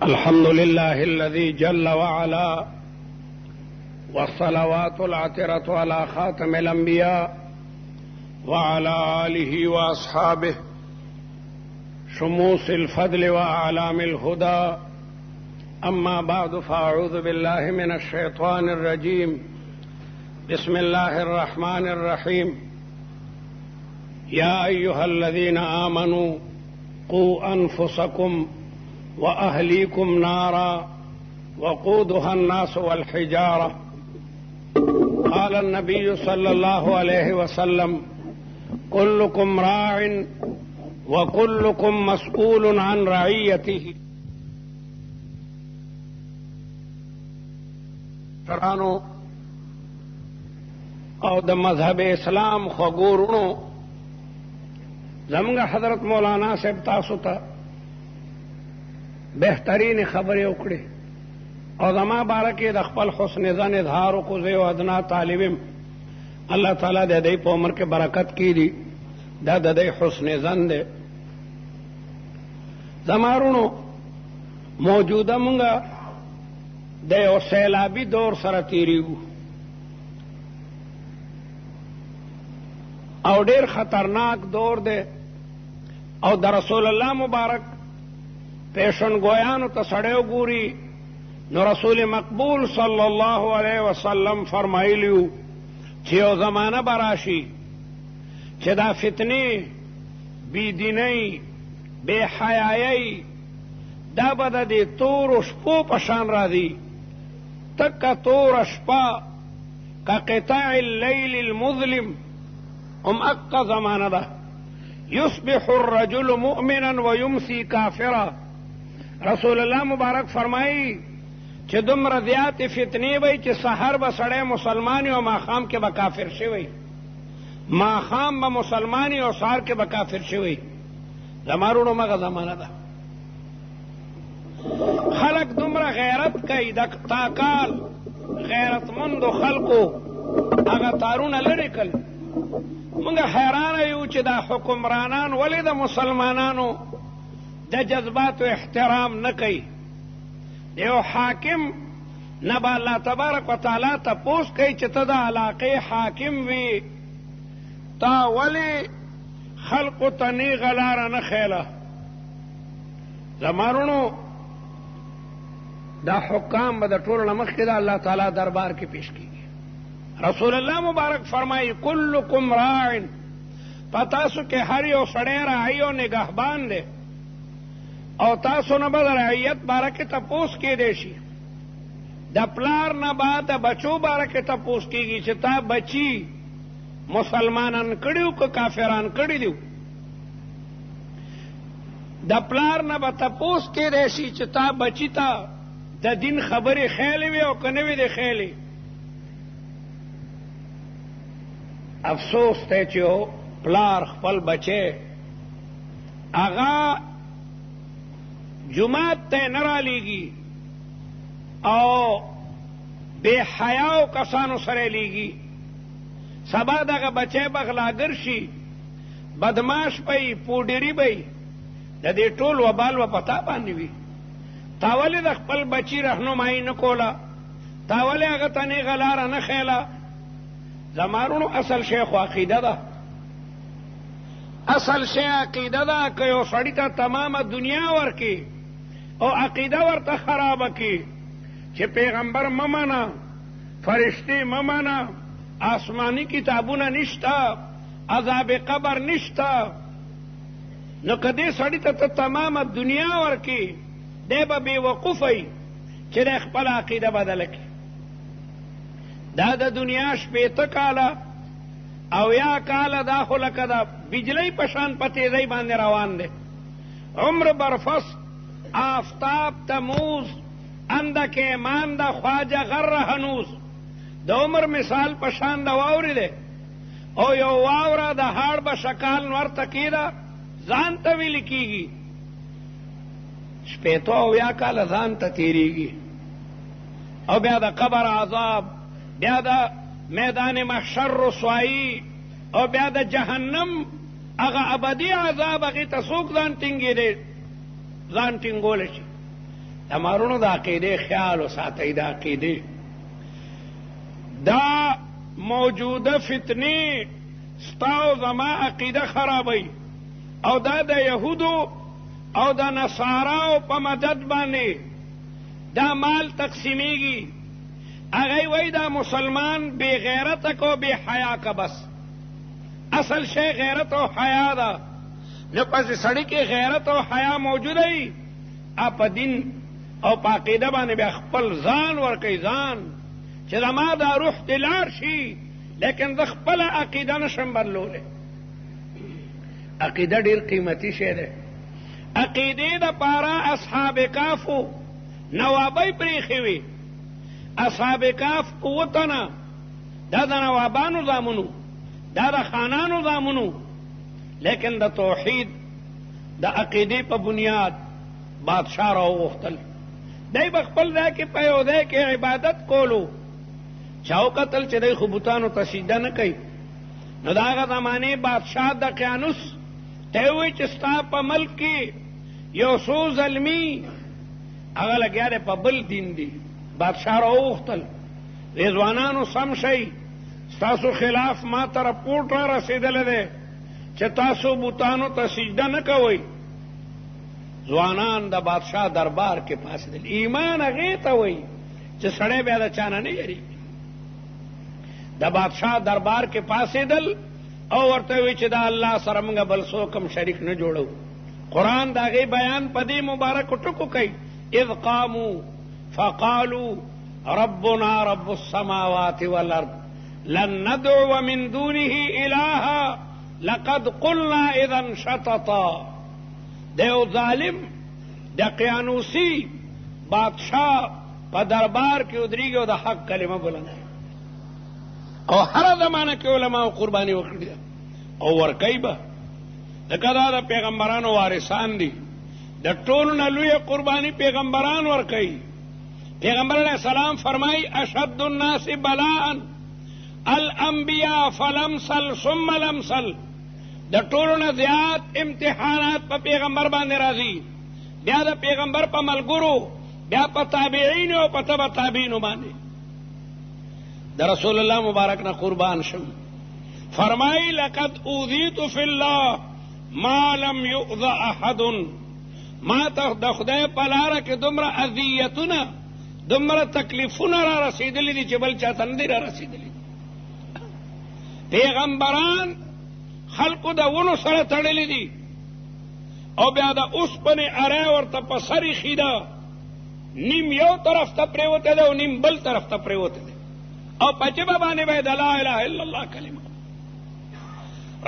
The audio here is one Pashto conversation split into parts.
الحمد لله الذي جل وعلا، والصلوات العطرة على خاتم الأنبياء وعلى آله وأصحابه شموس الفضل وأعلام الهدى. أما بعد، فأعوذ بالله من الشيطان الرجيم. بسم الله الرحمن الرحيم. يا أيها الذين آمنوا قوا أنفسكم وأهليكم نارا وقودها الناس والحجارة. قال النبي صلى الله عليه وسلم: كلكم راع وكلكم مسؤول عن رعيته. شرانو او د مذهب اسلام خغورونو، زمونږ حضرت مولانا صاحب تاسو ته بهترین خبرې وکړې او زما باره کې د خپل حسن ظن اظهار وکړو. زه یو ادنا طالب یم، الله تعالی د دې په عمر کې برکت کړي. دا د دې حسن ظن دی. زما وروڼو، موجوده مونږ د یو سیلابي دور سره تېرېږو او ډېر خطرناک دور دی. او د رسول الله مبارک پیشن گویانو ته سړی وګوري نو رسول مقبول صلی الله علیه وسلم فرمایلیو چې یو زمانه به راشي چې دا فتنې، بېدینۍ، بېحیایۍ دا به د دې تورو شپو په شان راځي. تکه توره شپه که قطاع اللیل المظلم، هم اقا زمانه ده. یصبح الرجل مؤمنا ویمسی کافرا. رسول الله مبارک فرمایي چې دومره زیاتې فتنې وی چې سحر به سړی مسلمان او ماښام کې به کافر شوی، ماښام به مسلمان او سحر کې به کافر شوی. زما وروڼو مغه زمانه ده. خلق دومره غیرت کوي، د تاکال غیرتمندو خلقو هغه تارونه لرې کړل. موږ حیرانه یو چې دا حکمرانان ولې د مسلمانانو د جذباتو احترام نه کوي. د یو حاکم نه به الله تبارک وتعالی تپوس کوي چې ته د علاقې حاکم وي، تا ولې خلقو ته نیغه لاره نه ښیله. زما وروڼو، دا حکام به د ټولو نه مخکې د الله تعالی دربار کې پیش کېږي. رسول الله مبارک فرمایي: کلکم راع. په تاسو کې هر یو سړی راعي او نگهبان دی او تاسو نه به د رعیت باره کې تپوس کېدی شي. د پلار نه به د بچو باره کې تپوس کېږي چې تا بچي مسلمانان کړي که کافران کړي دي. د پلار نه به تپوس کېدی شي چې تا بچي ته د دین خبرې خیلې وي او که نه وي دې خیلې. افسوس دی چې پلار خپل بچی هغه جماعت ته نه رالیږي او بے حیاو کسانو سره لیږي. سبا دغه بچی به غلاګر شي، بدماش به پوډري به، د دې ټول وبال به پتا باندې وي. تا ولې د خپل بچي رهنمایي نه کوله؟ تا ولې هغه ته نیغه لاره نه ښیله؟ زما وروڼو، اصل شی خو عقیده ده. اصل شی عقیده ده. که یو سړي ته تمامه دنیا ورکړي او عقیده ورته خرابه کړي چې پیغمبر مه منه، فرشتې مه منه، آسماني کتابونه نشته، عذاب قبر نشته، نو که دې سړي ته تمامه دنیا ورکړي دی به بېوقوفی چې دی خپله عقیده بدله کړي. دا د دنیا 80 کاله او یا کاله دا خو لکه د بجلی په شان په تیزۍ باندې روان دی. عمر برفس آفتاب تموز اندک ایمان دا خواجه غر هنوز. د عمر مثال په شان د واورې دی او یو واوره د هاړ به شکال نور تکیده ځان ته ویل کېږي. 80 او یا کاله ځان ته تېرېږي او بیا د قبر عذاب، بیا د میدان محشر رسوایی او بیا د جهنم هغه ابدي عذاب، هغې ته څوک ځان ټینګېدی ځان ټینګولی شي. امرونو د عقیدې خیال وساتئ. د عقیدې دا موجوده فتنې ستا او زما عقیده خرابوي، او دا د یهودو او د نصاراو په مدد باندې دا مال تقسیمیږي. هغوی وایي دا مسلمان بے غیرته کو بے حیا کا، بس اصل شی غیرت او حیا ده. نو پس سړی کې غیرت او حیا موجوده وي، په دین او په عقیده باندې بیا خپل ځان ورکوي، ځان چې زما دا روح دې لاړ شي، لیکن زه خپله عقیده نشم بدلولی. عقیده ډېر قیمتي شی دی. عقیدې دپاره اصحاب کافو نوابۍ پرېښې وې. اصحاب کاف 7 تنه، دا د نوابانو زامنو، دا د خانانو زامنو، لیکن د توحید د عقیدې په بنیاد بادشاه راوغوښتل. دی به خپل ځای کې په یو ځای کې عبادت کولو، چا وکتل چې دی خو بوتانو ته سجده نه کوي. نو د هغه زمانې بادشاه دقیانوس ته یې ووایي چې ستا په ملک کې یو څو زلمي هغه لګیا دی په بل دین دي. بادشاه راوغوښتل، رضوانانو سم شئ، ستاسو خلاف ما ته رپورټ را رسېدلی دی چې تاسو بوتانو ته سجده نه کوئ. ځوانان د بادشاه دربار کې پاڅېدل. ایمان هغې ته وایي چې سړی بیا د چا نه نه یېرېږي. د بادشاه دربار کې پاڅېدل او ورته وایي چې د الله سره موږ بل څوک هم شریک نه جوړو. قرآن د هغې بیان په دې مبارکو ټکو کوي، اذ قاموا فقالوا ربنا رب السماوات والارض لن ندعو من دونه الها لقد قلنا اذا شططا. د یو ظالم دقیانوسي بادشاه په دربار کې ودرېږي او د حق کلمه بلنده، او هره زمانه کې علماو قرباني وکړي ده او ورکوي به. ځکه دا د پیغمبرانو وارثان دي. د ټولو نه لویه قرباني پیغمبران ورکوي. پیغمبر علیہ السلام فرمائی اشد الناس بلاء الانبیاء فلمسل ثم لمسل. د ټولو نه زیات امتحانات په پیغمبر باندې راځي، بیا د پیغمبر په ملګرو، بیا په تابعینو او په تبع تابعینو باندې. د رسول الله مبارک نه قربان شم. فرمائی لقد اوذیت فی الله ما لم یؤذ احد. ما ته د خدای په لاره کې دومره اذیتونه، دومره تکلیفونه را رسېدلي دي چې بل چاته نه دي را رسېدلي. پیغمبران خلقو د ونو سره تړلي دي او بیا د اوسپنې اری ورته په سر ایښي ده، نیم یو طرف ته پرېوتی ده او نیم بل طرف ته پرېوتی ده، او په ژبه باندې به د لا اله الا الله کلمه.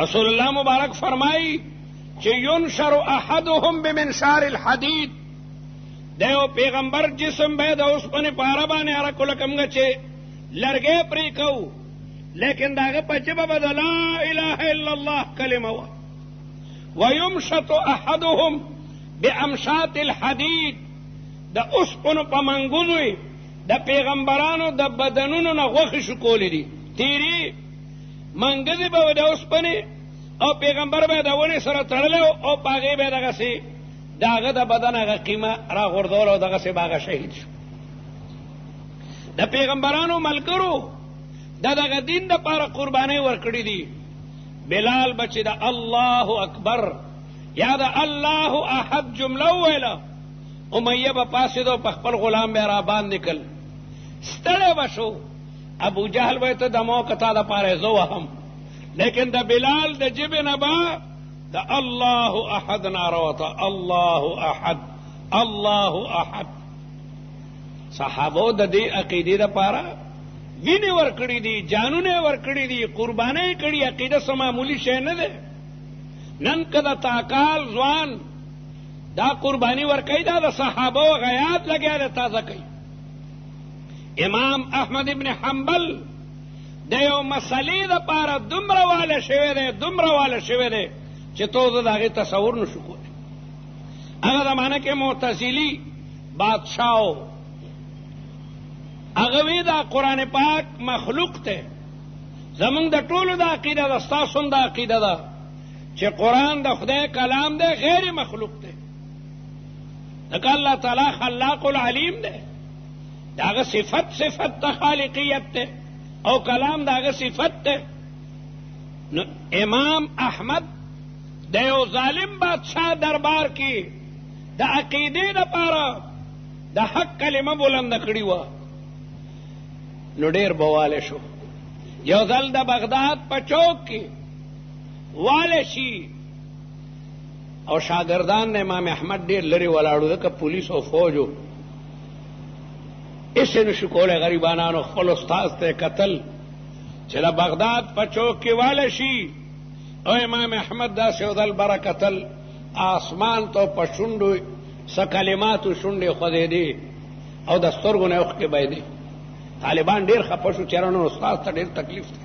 رسول الله مبارک فرمایي چې ینشر احدهم بمنشار الحدید. د یو پیغمبر جسم به د اوسپنې په اره باندې اره کړو، کومګه چې لرګی پرې کوو، لیکن د هغه په ژبه به د لا اله الا الله کلمه وه. ویمشط احدهم بامشاط الحدید. د اوسپنو په منګوزو د پیغمبرانو د بدنونو نه غوښې شکولې دي، تیرې منګزې به د اوسپنې او پیغمبر به د ونې سره تړلی او په هغې به یې دغسې د هغه د بدن هغه قیمه را غورځول او دغسې به هغه شهید شو. د پیغمبرانو ملګرو د دغه دین دپاره قربانۍ ورکړي دي. بلال به چې د الله اکبر یا د الله احد جمله وویله، امیه به پاڅېدو په خپل غلام به یې را باندې کړل، ستړی به شو. ابو جهل به یې ته دمو که تا دپاره یې زه وهم، لیکن د بلال د ژبې نه به د الله احد ناره وته، الله احد الله احد. صحابو د دې عقیدې دپاره وینې ورکړي دي، جانونه یې ورکړي دي، قربانۍ یې کړي. عقیده څه معمولي شی نه دی. نن که د تاکال ځوان دا قرباني ورکوي، دا د صحابو غیات لګیا دی تازه کوي. امام احمد ابن حنبل د یو مسلې دپاره دومره واله شوی دی، دومره واله شوی دی چې تو زه د هغې تصور نشو کولی. هغه زمانه کې معتزلي بادشاه هغه وی دا قرآن پاک مخلوق ته. زمونږ د ټولو د عقیده ده، ستاسو هم د عقیده ده چې قرآن د خدای کلام دی، غیر مخلوق دی. ځکه الله تعالی خلاق العلیم دی، د هغه صفت د خالقیت دی او کلام د هغه صفت دی. نو امام احمد د یو ظالم بادشاہ دربار کې د عقیدې دپاره د حق کلمه بلنده کړې وه. نو ډېر بواله شو. یو ځل د بغداد په چوک کې واله شي او شاګردان د امام احمد ډېر لرې ولاړو، ځکه پولیس او فوجو هېڅ نشو کولی غریبانانو خپل استاذ ته کتل چې د بغداد په چوک کې واله شي او امام احمد داسې یو ځل بره کتل، آسمان ته په شونډو څه کلماتو شونډې خوځېدې او د سترګو نه اوښکې بهېدې. طالبان ډېر خفه شو چې یاره استاذ ته ډېر تکلیف دی.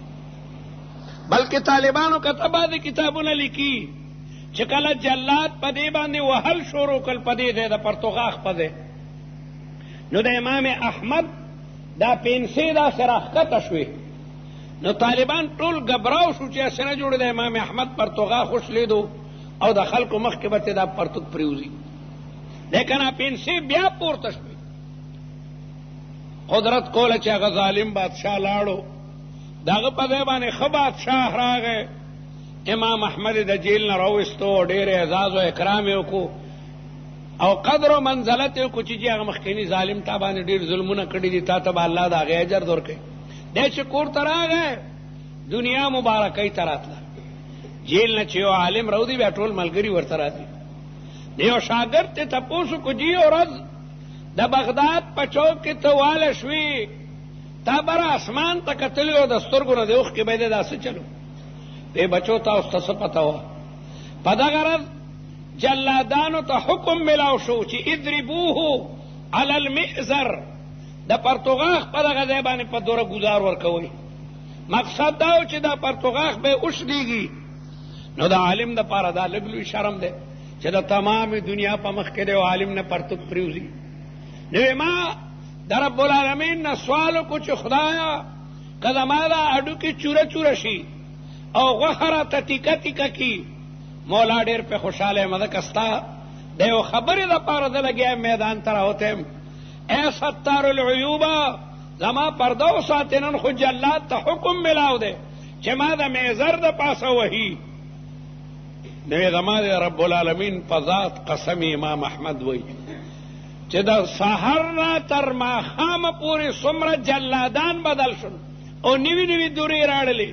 بلکې طالبانو کته بعضې کتابونه لیکي چې کله جلاد په دې باندې وهل شروع کړل په دې ځای د پرتوغاښ په ځای، نو د امام احمد دا پنسې داسې راښکته شوې. نو طالبان ټول ګبراو شو چې هسې نه جوړې د امام احمد پرتوغاښ وشلېدو او د خلکو مخکې به دا پرتوګ پرېوځي، لیکن پنسې بیا پورته شوې. قدرت کوله چې هغه ظالم بادشاه لاړو، د هغه په ځای باندې ښه بادشاه راغی. امام احمد د جیل نه راوستو، ډېر اعزاز و اکرام یې وکړو او قدر و منزلت یې وکړو چې جي هغه مخکیني ظالم تا باندې ډېر ظلمونه کړي دي، تا ته به الله د هغې اجر درکوي. دی چې کور ته راغی دنیا مبارکۍ ته راتله. جیل نه چې یو عالم راوځي بیا ټول ملګري ورته راځي. د یو شاګرد ته تپوس وکړو جي ورځ د بغداد په چوک کې ته واله شوې، تا بره اسمان ته کتلي او د سترګو نه د اوښکې بهېدې، دا څه چلو؟ ای بچو تاسو ته څه پته وه؟ په دغه ورځ جلادانو ته حکم ملاو شو چې اضربوه علی المئزر، د پرتوغاښ په دغه ځای باندې په دوره ګزار ورکوئ. مقصد دا و چې دا پرتوغاښ به یې وشلېږي. نو د عالم دپاره دا لږ لوی شرم دی چې د تمامې دنیا په مخ کې د یو عالم نه پرتوګ پرېوځي. نو ما د رب العالمین نه سوال وکړو چې خدایا که زما دا هډوکې چوره چوره شي او غوښه راته تیکه تیکه کي، مولا ډېر پې خوشحاله یم، ځکه ستا د یو خبرې دپاره زه لګیا یم میدان ته راوتی یم. ای ستار العیوبه زما پرده وساتې، نن خو جلاد ته حکم ملاو دی چې ما د میزر د پاسه وهي. نو زما د رب العالمین په ذات قسم امام احمد وایي چې د سحر نه تر ماښامه پورې څومره جلادان بدل شول او نوي نوي دورې راړلې.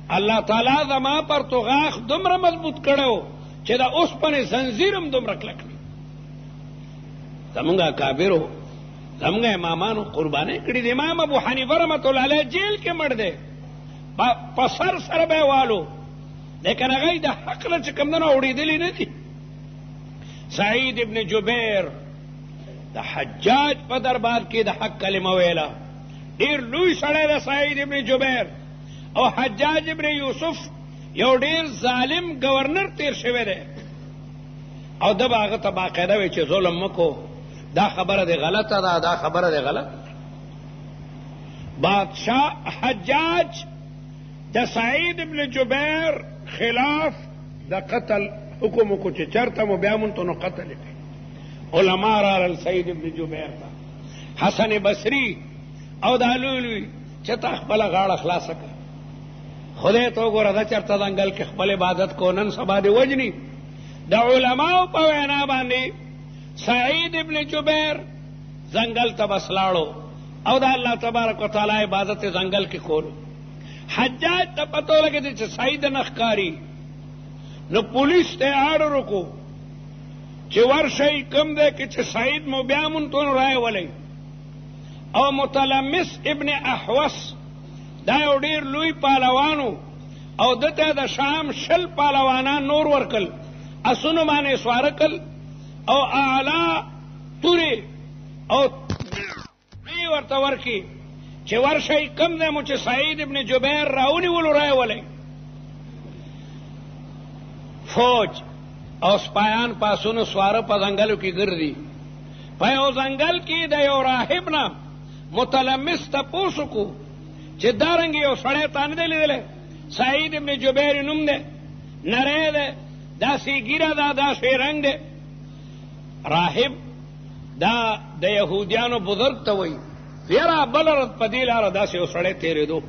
الله تعالی زما پرتوغاښ دومره مضبوط کړی چې د اوسپنې زنځیر هم دومره کلک وي. زمونږ اکابرو زمونږ امامانو قربانۍ کړي دي. امام ابو حنیفه رحمت الله علیه جیل کې مړ دی، په سر سره به یې والو، لیکن هغه یې د حق نه چې کوم دنه اورېدلي نه دي. سعید ابن جبیر د حجاج په دربار کې د حق کلمه ویله. ډېر لوی سړی دی سعید ابن جبیر. او حجاج ابن یوسف یو ډېر ظالم گورنر تیر شوی دی او ده به هغه ته باقاعده وی چې ظلم مکو، دا خبره دی غلطه ده، دا خبره دی غلط. بادشاہ حجاج د سعید ابن جبیر خلاف د قتل حکم وکړو چې چېرته مو بیا مونږ ته نو قتل یې کړي. علما راغلل سعید ابن جبیر ته، حسن بصري او دا لوی لوی چې تا خپله غاړه خلاصه کړه، خدای ته وګوره دا چېرته ځنګل کې خپل عبادت کو، نن سبا دې وجني. د علماو په وینا باندې سعید ابن جبیر ځنګل ته بس لاړو او د الله تبارک وتعالی عبادت ځنګل کې کولو. حجاج ته پته ولګېده چې سعید نه ښکاري، نو پولیس ته آرډر وکړو چې ورشئ کوم دی کې چې سعید مو بیا مونږ رایولی. او متلمس ابن احوس دا یو ډېر لوی پهلوانو او ده ته د شام 20 پهلوانان نور ورکل، اسونو باندې سواره کړل او اعلی تورې او وی ورته ورکي چې ورشئ کوم دی مو چې سعید ابن جبیر راونیولو رایولی. فوج او سپایان په اسونو سواره په ځنګلو کې ګرځي. په یو ځنګل کې د یو راهب نه متلمس تپوس وکړو چې دارنګې یو سړی تا نه دی لیدلی، سعید ابن جبیر نوم دی، نری دی، داسې ګیره ده، داسې رنګ دی. راهب دا د یهودیانو بزرگ ته وایي یاره بل ورځ په دې لاره داسې یو سړی تېرېدو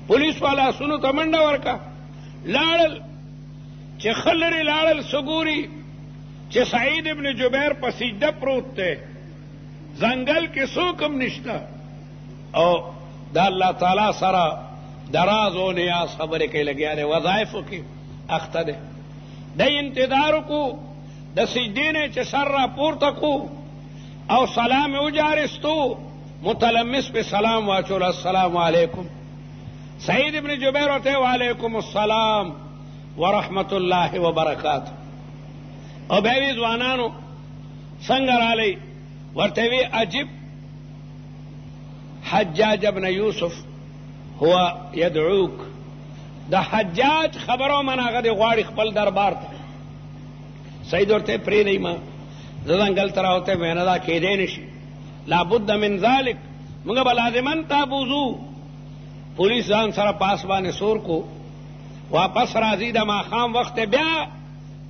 پولیس والا آسونو ته منډه ورکړه لاړل چې ښه لرې لاړل څه ګوري چې سعید ابن جبیر په سجده پروت دی ځنګل کې څوک هم نشته او د الله تعالی سره د راز و نیاز خبرې کوي لګیا دی وظایفو کې اخته دی دی انتظار وکړو د سجدې نه چې سر را پورته کړو او سلام یې وجارستو متلمس پہ سلام واچول السلام علیکم سعید ابن جبیر ورته وعلیکم السلام ورحمت الله وبرکاته او بیا وی ځوانانو څنګه رالی ورته وی عجب حجاج ابن یوسف هو يدعوک د حجاج خبرو من هغه دی غواړي خپل دربار ته سعید ورته پرې نه ما ځنګل ته راوته مینه دا کېدی نشي لابد من ذلك موږ به لازمن تابوزو پولیس ځان سره پاس باندې سور کو واپس راځي د ماښام وخت بیا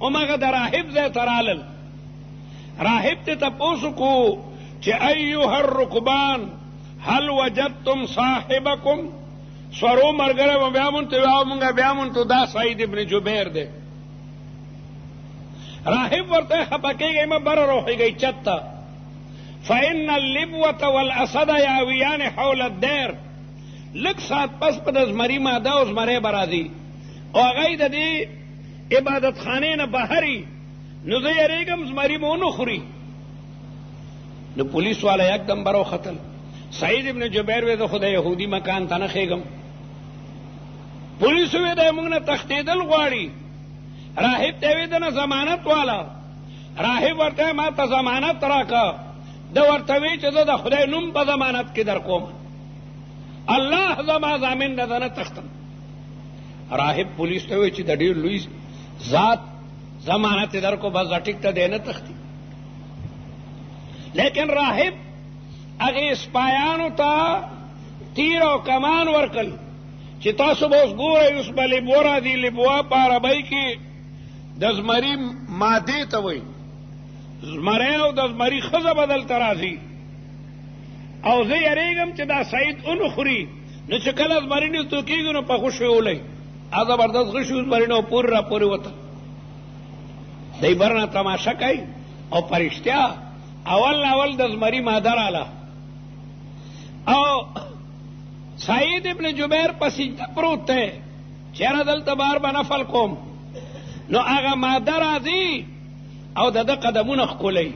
همغه د راهب ځای ته رالل راهب ته تپوس کو چې ایها الرکبان هل وجدتم صاحبکم سورو مرګره بیا مونږ ته واو مونږ بیا مونږ ته دا سعید ابن جبیر دی راهب ورته خپکیږي ما بر روحیږي چتا فإن اللبوة والأسد ياويان حول الدير لک سات پس په د زمري ماده او زمری برازي او هغه د دې عبادت خانه نه بهري نو زه یریږم زمری مو نه خوري نو پولیس والا یکدم برو خطل سعید ابن جبیر وې د خدای يهودي مکان ته نه خېږم پولیس وې د موږ نه تختیدل غواړي راهب ته وې د ضمانت والا راهب ورته ما ته ضمانت راکا د ورته وی چې زه د خدای نوم په ضمانت کې در کوم الله زما ضامن ده نه تختم راهب پولیس ته وی چې د ډیر لوی ذات ضمانت در کو بس ټیک ته دی نه تختی لیکن راهب هغه سپایانو ته تیر او کمان ورکل چې تاسو به اوس ګورئ اوس به لبوا راځي لبوا په عربۍ کې د زمري مادې ته وایي زمری او د زمری ښځه به دلته راځي او زه یریږم چې دا سعید اونو خوري نو چې کله زمري نږدې کېږي نو په غوښې ولی زبردست غشي زمري نه پورې را پورې وته دی برنه تماشه کوي او په رښتیا اول د زمري ماده راله او سعید ابن جبیر په سجده پروت دی چېرې دلته بار به نفل کوم نو هغه ماده راځي او د قدمونه ښکلوي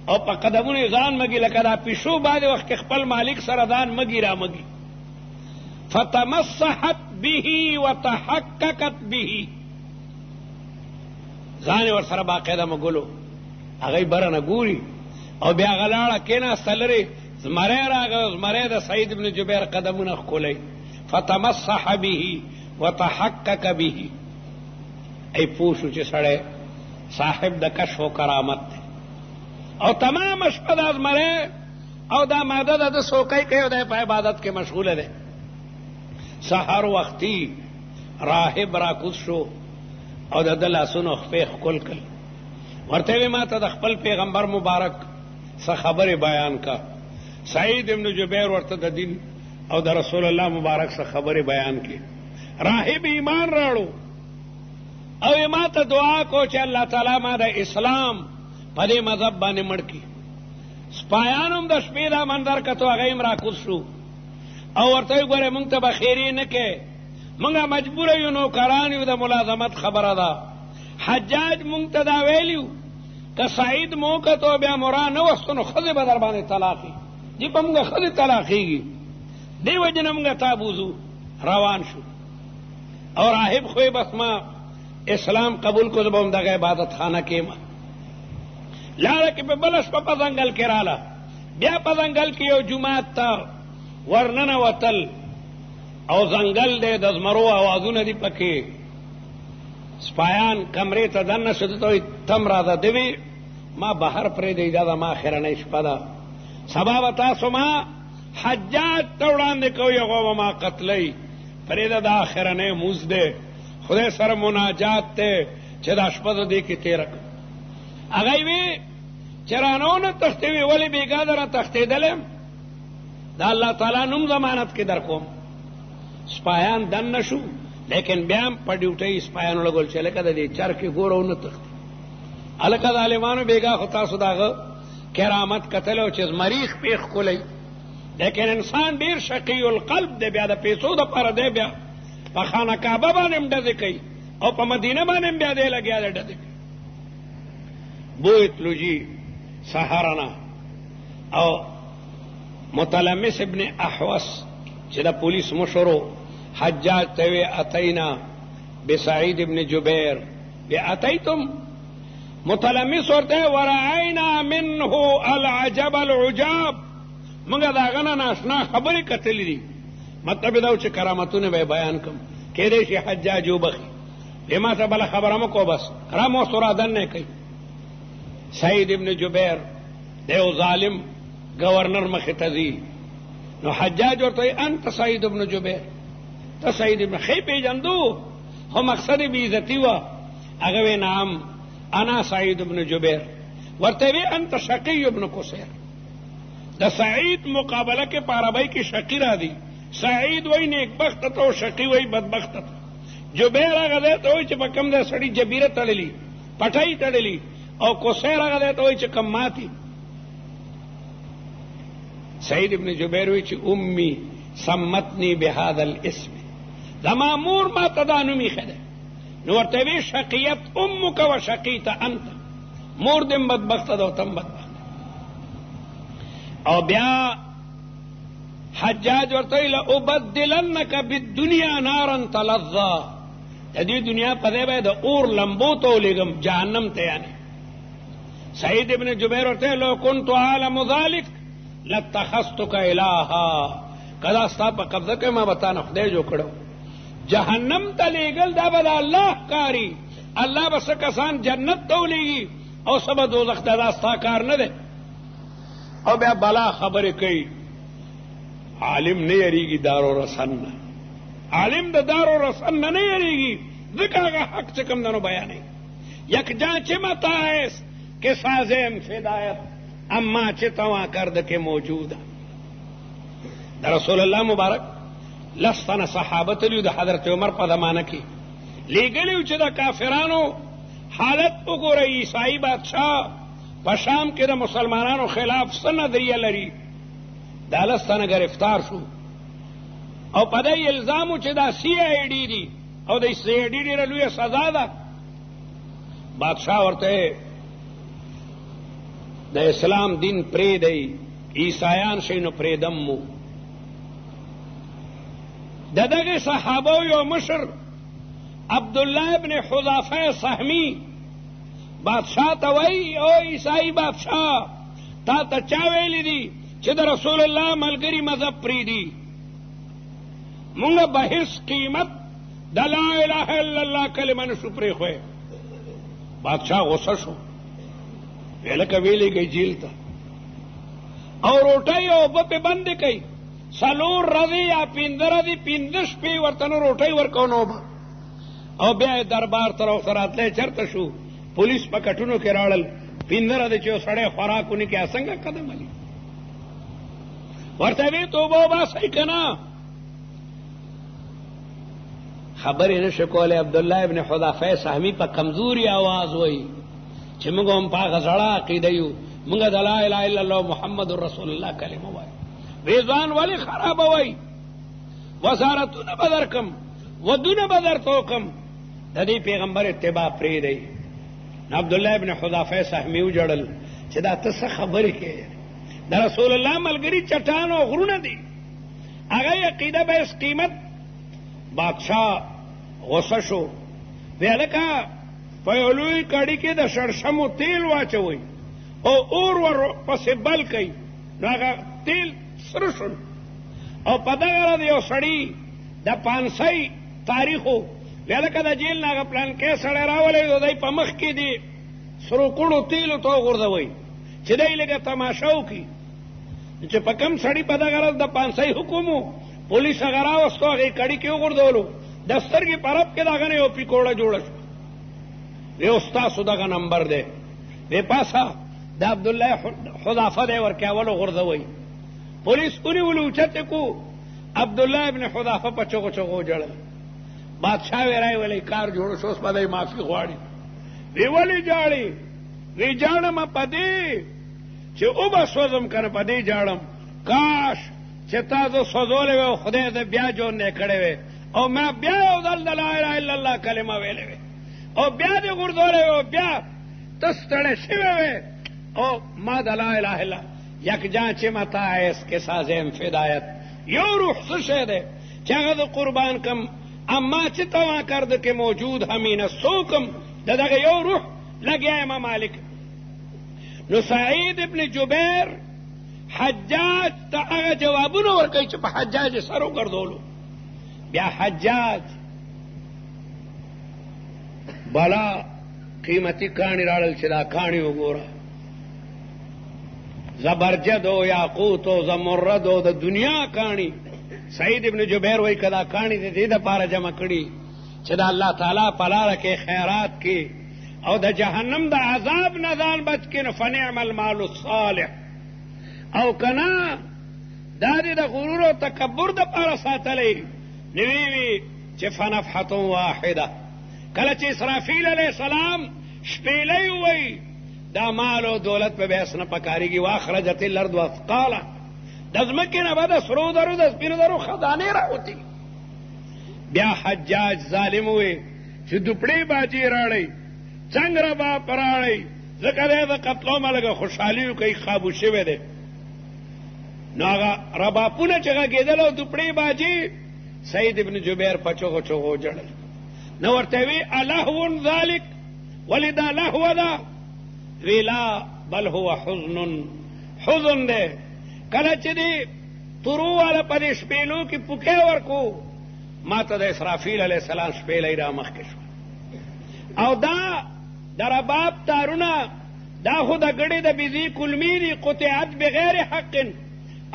او په قدمونه یې ځان مږي لکه دا پیشو بعضې وخت کې خپل مالک سره ځان مږي را مږي فتمسحت به وتحققت به ځان یې ورسره باقاعده مږلو هغه یې بره نه ګوري او بیا هغه لاړه کېناسته لرې زمری راغی زمری د سعید بن جبیر قدمونه ښکلوي فتمسح به وتحقق به ای پوه شو چې سړی صاحب د کشف و کرامت دی او تمام شپه د زمری او دا ماده د سوکۍ کوي او دی په عبادت کې مشغوله دی سحر وختي راهب راکوز شو او د ده لاسونو خپې ښکل کړل ورته وی ما ته د خپل پیغمبر مبارک څه خبرې بیان کا سعید ابن جبیر ورته د دین او د رسول الله مبارک څه خبرې بیان کی راهب ایمان راړو او ما ته دعا کو چې الله تعالی ما د اسلام په دې مذهب باندې مړ کړي سپایانو د شپې دا منظر کتو هغه یې راکوز شو او ورته یې ګوره موږ ته به خیرې نه کې موږ مجبوره یو نوکران یو د ملازمت خبره ده حجاج موږ ته دا ویلیو که سعید مو کتو بیا مرا نه وستو نو ښځې به در باندې طلاقي دې په موږ ښځې طلاقېږي دې وجې نه موږ تا بوزو روان شو او راهب خو یې بس ما اسلام قبول کو زه به همدغه عبادت خانه کې یم لاړه کې په بله شپه په ځنګل کې راله بیا په ځنګل کې یو جومات ته ورننوتل او ځنګل دی د زمرو اوازونه دي پکې سپایان کمرې ته دننه شو ده ته وایي تم راځه ده وی ما بهر پرېږدئ دا زما اخرنۍ شپه ده سبا به تاسو ما حجاج ته وړاندې کوئ هغه به ما قتلئ پرېږده دا اخرنۍ مونځ دی خدای سره مناجات دی چې دا شپه زه دې کې تېره کړم هغه وی چرانو نه تختوي ولی بیګا در تختیدلم دا الله تعالی نوم ضمانت کې در کوم. سپایان دن نشو لیکن بیا په ډیوټي سپایانو لګول چې لکه د دې چر کې ګورو نه تختی الکه ظالمانو بیګا خو تاسو داغه کرامت قتل او چې مریخ پیخ کولای لیکن انسان ډیر شقی القلب دی بیا د پیسو د پر دی بیا په خانه کعبه باندې ډزې کوي او په مدینه باندې بیا دی لګیا دی ډزې بویت لوجی سحرنا او متلمس ابن احوس چې د پولیس مشرو حجاج ته اتینا بسعید ابن جبیر اتیتم متلمس ورته ورعینا منه العجب العجاب موږ دا غنه ناشنا خبرې کتلې دي مطلب دا چې کرامتونه به بیان کوم کېدې شي حجاج وبخي لما ته بل خبره مکو بس رامو سرادن نه کوي سعید ابن جبیر دیو ظالم گورنر مخ تزی نو حجاج ورته انت سعید ابن جبیر ته سعید ابن خی پیجندو هو مقصد بی عزتی وا هغه نام انا سعید ابن جبیر ورته وی انت شقی ابن قصیر د سعید مقابله کې پارابای کې شقی را دی سعید وای نیک بخت ته شقی وای بدبخت ته جبیر هغه ته وای چې په کم ده سړی جبیره تړلی پټای تړلی او قصیر هغه ته وای چې کم ماتی سعید ابن جبیر وی چې امي سمتني بهذا الاسم زما مور ما تدانمی خده نو ورته وی شقیت امک و شقیت انت مور دم بدبخت ده او تم بدبخت او بیا حجاج ورته لأبدلنک بالدنیا نارا تلظا د دې دنیا په دې به د اور لمبو ته لګم جهنم ته یعنی سعید ابن جبیر ورته لو كنت عالم ذلك لاتخذتك الها کدا ستا په قبضه کې ما بتا نه خدای جو کړو جهنم ته لګل دا به الله کاری الله بس کسان جنت ته ولېږي او سبا دوزخ ته دا ستا کار نه دی او بیا بلا خبره کوي عالم نه یریږي دارو رسن عالم د دارو رسن نه یریږي ځکه هغه حق چې کوم دنو بیانې یکجا چې متا ہے کہ سازم فدایت اما چې توا کرد کې موجوده د رسول الله مبارک لستنه صحابه ته د حضرت عمر په زمانه کې لګلیو چې د کافرانو حالت وګورئ عیسائی بادشاہ په شام کې د مسلمانانو خلاف څه نظریه لري دا لستنه گرفتار شو او په دې الزامو چې دا سی آی ډی دي او د سی آی ډی ډیره لویه سزا ده بادشاہ ورته د اسلام دین پرې دی عیسایان شینو پرې دمو دغه صحابه یو مشر عبد الله ابن حذافه سهمی بادشاہ ته وای او عیسائی بادشاہ تا ته چا ویلی دي چې د رسول الله ملګری مذهب پرې دی مونږ به هیڅ قیمت د لا اله الا الله کلمه نشو پرې خوې بادشاہ غصه شو ویلکه ویلی گئی جیل ته او روټۍ او په بند کوي سلور رضی یا پیندر دی پیندش پی ورتنو روټۍ ورکو نو او بیا دربار تر اوسراتله چرته شو پولیس په کټونو کې راړل پیندر دی چې سړی خوراکونه کې څنګه قدم علي ورته وی توبه با صحیح کنا خبرې نشه کوله عبد الله ابن حذافه سهمی په کمزوري आवाज وای چې موږ هم په غزړه عقیده یو موږ د لا اله الا الله محمد رسول الله کلمه وای ریضوان ولی خراب وای وزارتونه بدرکم ودونه بدرتوکم د دې پیغمبر اتباع پرې دی عبد الله ابن حذافه سهمی وجړل چې دا څه خبرې کوي د رسول الله ملګری چټان او غرونه دي هغه عقیده به قیمت بادشاہ غصه شو ویلکه په لوی کړي کې د شړشمو تیل واچوي او اور ور پسې بل کوي نو هغه تیل سره شو او په دغه یو سړی د 500 تاریخو ویلکه د جیل نه پلان کې سړی راولې دوی په مخ کې دي سرو کړو تیل ته غورځوي چې دای لګه تماشا وکي چې په کم سړی په دغه د 500 حکومو پولیس هغه راوستو هغه کړي کې وګرځولو دفتر کې پرب کې داغه نه یو پیکوړه جوړه وی استاد دغه نمبر دی وی پاسا د عبدالله حذافه دی ورکې اولو غورځوئ. پولیس ونیولو اوچت کو عبدالله ابن حذافه په چغو چغو جړل. بادشاہ وی رای ولی کار جوړ شو، اوس به دی معافي غواړي. وی ولې جاړي؟ وی جاړم په دې چې او به سوځم کنه، په دې جاړم کاش چې تاسو سوځولې وې خدای دې بیا جوړ نه کړې وې او ما بیا یو ځل د لا اله الا الله کلمه ویلې وې او بیا دې غورځولې وې او بیا ته ستړی شوې وې او ما د لا اله الا یکجا چې متا اس کے سازم فدایت یو روح څه شی دی چې هغه د قربان کم، اما چې توا کرد کې موجود همینه سوکم د دغه یو روح لګیا یم مالک. نو سعید ابن جبیر حجاج ته هغه جوابونه ورکوي چې په حجاج سر وګرځولو. بیا حجاج بلا قیمتي کاڼي راړل چې دا کاڼي وګوره، زبرجد او یاقوت او زمرد او د دنیا کاڼي. سعید ابن جبیر وایي که دا کاڼي د دې دپاره جمع کړي چې د الله تعالی په لاره کې خیرات کې او د جهنم د عذاب نه ځان بچ کړي، نو فنعم المال الصالح. او کنا دا دې د غرور او تکبر دپاره ساتلی نوی وي چې فنفحة واحده. کله چې اسرافیل علیه السلام شپېلۍ ووایي دا مال او دولت په بیس نه پکارېږي، واخرجت الارض اثقاله، د ځمکې نه به د سرو درو د سپینو درو خزانې راوتي. بیا حجاج ظالم ووایي چې دوپړې باجې راړئ، څنګه رباب راړئ، ځکه دی د قتلومه لږه خوشحالي کوي، خابو شوی دی. نو هغه رباپونه چې غږېدل او دوپړې باجې، سعید ابن جبیر په چغو چغو جړل. نو ورته وی الهو ذلک، ولې دا لهو ده؟ وی لا بل هو حزن، حزن دی. کله چې دی تورو والا په دې شپېلو کې پوکې ورکو، ما ته د اسرافیل علیه السلام شپېلۍ را مخکې شوه او دا د رباب تارونه دا خو د ګړې د بیزي کلمې دي، قطعت بغیر حق،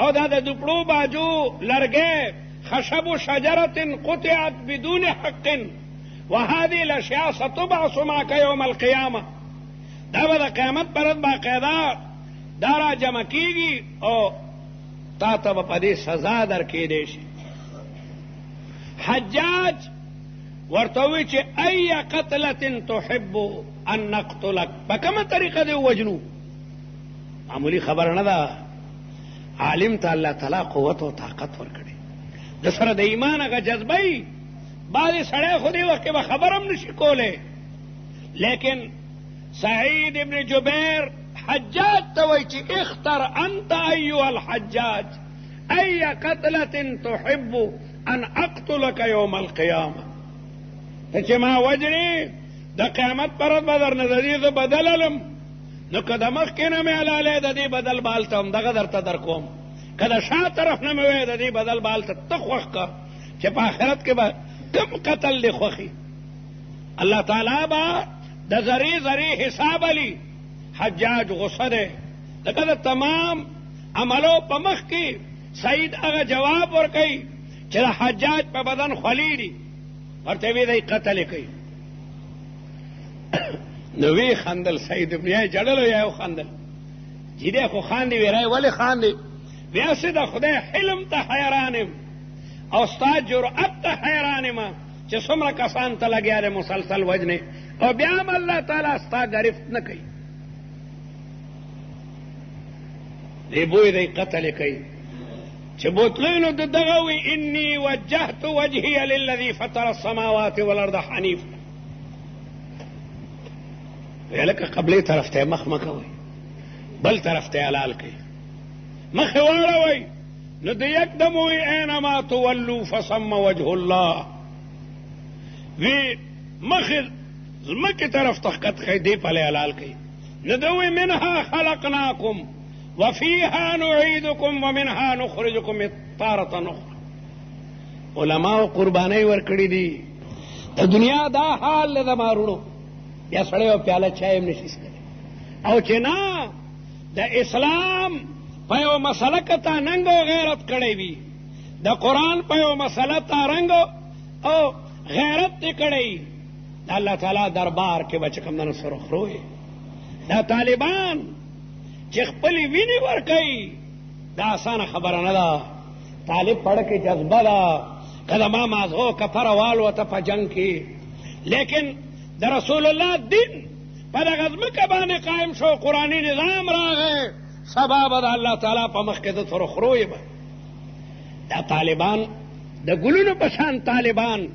او دا د دوپړو باجو لرګی خشب شجرة قطعت بدون حق وهذه الاشیاء ستبعث معك یوم القیامه. دا به د قیامت پر ورځ باقاعده دا را جمع کیږي او تا ته به په دې سزا درکېدی شي. حجاج ورته ووایي چې ای قتلة تحب ان نقتلک، په کومه طریقه دې ووجنو؟ معمولی خبره نه ده. عالم ته الله تعالی قوت او طاقت ورکړي، د سره د ایمان هغه جذبه وي. بعضې سړی خو دې وخت کې به خبر هم نشي کولی، لیکن سعید ابن جبیر حجاج ته وایي چې اختر انت ایها الحجاج ای قتلة تحب ان اقتلک یوم القیامه. ته چې ما وجنې د قیامت پر ورځ به درنه د دې زه بدل الم، نو که د مخکې نه مې حلالې د دې بدل به هلته هم دغه درته در کوم، که د شا طرف نه مې وایې د دې بدل به هلته ته خوښ که چې په آخرت کې به کم قتل دې خوښي. الله تعالی به د ذرې ذرې حساب علي. حجاج غصه دی، لکه د تمام عملو په مخ کې سعید هغه جواب ورکوي چې د حجاج په بدن خولې دي، ورته وی دی قتل یې کوي. نو وی خندل سعید ابن، یا جړل یا خندل چې دی خو خاندي. وی رای ولې خاندي؟ بیا سې د خدای حلم ته حیران یم او ستا جرأت ته حیران یم چې څومره کسان ته لګیا دی مسلسل وجنې او بیا هم الله تعالی ستا گرفت نه کوي. دی بوی دی قتل یې کوي چې بوتلینو د دغه وی انی وجهت وجهی للذي فطر السماوات والارض حنیفا. وی لکه قبلې طرف ته مخ مه کوئ، بل طرف ته حلال کوئ، مخې واړوئ. نو د یکدم وی اینما تولوا فثم وجه الله. وی مخې ځمکې طرف ته ښکت کئ، دې پلې حلال کوئ. نو د وی منها خلقناکم وفيها نعيدكم ومنها نخرجكم تارة أخرى. علماء قرباني ورکړي دي. د دنیا دا حال له مارونو یا سړی او پیاله چای هم نشي څښلی، او چې نه د اسلام په یو مسله که تا ننګ او غیرت کړی وي، د قرآن په یو مسله تا رنګ او غیرت دې کړی، د الله تعالی دربار کې به چې کوم دنو سرخروی. دا طالبان چې خپلې وینې ورکوي دا اسانه خبره نه ده. طالب پړه کې جذبه ده که زما مازغو کفره والوته په جنګ کې، لیکن د رسول الله دین په دغه ځمکه باندې قایم شو، قرآني نظام راغی، سبا به د الله تعالی په مخ کې د ترخروی به. دا طالبان د ګلونو په شان طالبان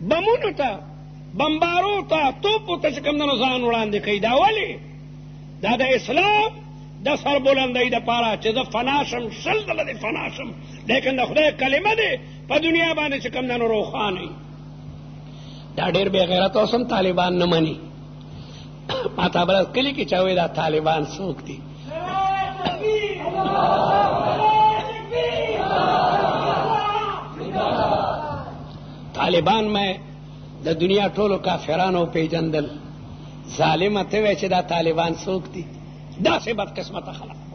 بمونو ته، بمبارو ته، توپو ته چې کوم دنو ځان وړاندې کوي. دا ولې؟ دا د اسلام د سربلندۍ دپاره چې زه فنا شم، شل ځله دې فنا شم، لیکن د خدای کلمه دې په دنیا باندې چې کوم دنو روښانه وي. دا ډېر بې غیرت اوس هم طالبان نه مني. ما ته بله کلي کې چا وایي دا طالبان څوک دي؟ طالبان میں د دنیا ټولو کافرانو پیژندل. ظالمه ته وایي چې دا طالبان څوک دي؟ داسې بدقسمته خلک